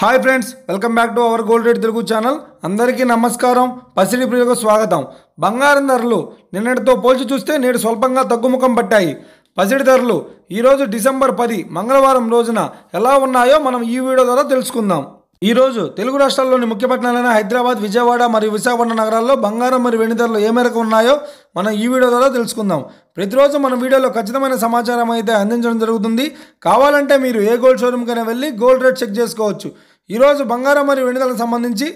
Hi friends, welcome back to our gold rate Telugu channel. అందరికీ నమస్కారం. పసిడి ప్రియులకు స్వాగతం. బంగారం ధరలు నిన్నటితో పోల్చి చూస్తే నేడు స్వల్పంగా తగ్గుముఖం పట్టాయి. పసిడి ధరలు ఈరోజు డిసెంబర్ 10 మంగళవారం రోజున ఎలా ఉన్నాయో మనం ఈ వీడియో ద్వారా తెలుసుకుందాం. ఈరోజు తెలుగు రాష్ట్రాల్లోని ముఖ్య పట్టణాలైన హైదరాబాద్, విజయవాడ మరియు విశాఖపట్నం నగరాల్లో బంగారం మరియు వెండి ధరలు ఏ మేరకు ఉన్నాయో మనం ఈ వీడియో ద్వారా తెలుసుకుందాం. ప్రతిరోజు మన వీడియోలో ఖచ్చితమైన సమాచారం అయితే అందించడం జరుగుతుంది. కావాలంటే మీరు ఏ గోల్డ్ షోరూమ్కైనా వెళ్ళి గోల్డ్ రేట్ చెక్ చేసుకోవచ్చు. ఈరోజు బంగారం మరియు వెండి ధరలకు సంబంధించి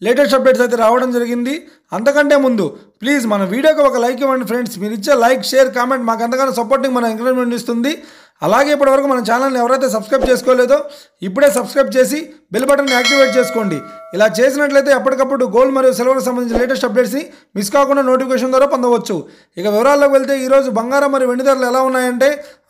లేటెస్ట్ అప్డేట్స్ అయితే రావడం జరిగింది. అంతకంటే ముందు ప్లీజ్ మన వీడియోకి ఒక లైక్ ఇవ్వండి ఫ్రెండ్స్. మీరు ఇచ్చే లైక్, షేర్, కామెంట్ మాకు ఎంతగానో సపోర్టింగ్, మన ఎంకరేజ్మెంట్ ఇస్తుంది. అలాగే ఇప్పటివరకు మన ఛానల్ని ఎవరైతే సబ్స్క్రైబ్ చేసుకోలేదో ఇప్పుడే సబ్స్క్రైబ్ చేసి బెల్ బటన్ని యాక్టివేట్ చేసుకోండి. ఇలా చేసినట్లయితే ఎప్పటికప్పుడు గోల్డ్ మరియు సిల్వర్కి సంబంధించిన లేటెస్ట్ అప్డేట్స్ని మిస్ కాకుండా నోటిఫికేషన్ ద్వారా పొందవచ్చు. ఇక వివరాల్లోకి వెళ్తే ఈరోజు బంగారం మరియు వెండి ధరలు ఎలా ఉన్నాయంటే,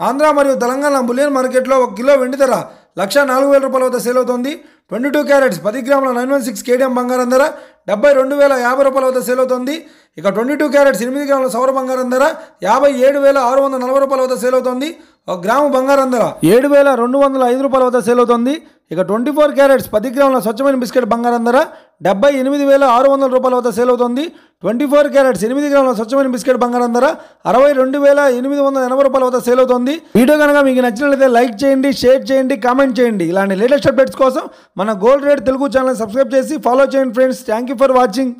ఆంధ్ర మరియు తెలంగాణ బులియన్ మార్కెట్లో 1 కిలో వెండి ధర 1,04,000 రూపాయల వద్ద సేల్ అవుతుంది. 22 క్యారెట్స్ 10 గ్రాముల 916 కేడిఎం బంగారం ధర 72,050 రూపాయల వద్ద సేల్ అవుతుంది. ఇక 22 క్యారెట్స్ 8 గ్రాముల సౌర బంగారం ధర 57,640 రూపాయల వద్ద సేల్ అవుతుంది. 1 గ్రాము బంగారం ధర 7,205 రూపాయల వద్ద సేల్ అవుతుంది. ఇక 24 క్యారెట్స్ 10 గ్రాముల స్వచ్ఛమైన బిస్కెట్ బంగారం ధర 78,600 రూపాయల వద్ద సేల్ అవుతుంది. 24 క్యారెట్స్ 8 గ్రాముల స్వచ్ఛమైన బిస్కెట్ బంగారం ధర 62,880 రూపాయల వద్ద సేల్ అవుతుంది. వీడియో కనుక మీకు నచ్చినట్లయితే లైక్ చేయండి, షేర్ చేయండి, కామెంట్ చేయండి. ఇలాంటి లేటెస్ట్ అప్డేట్స్ కోసం మన gold rate Telugu channel subscribe చేసి ఫాలో చేయండి friends. Thank you for watching.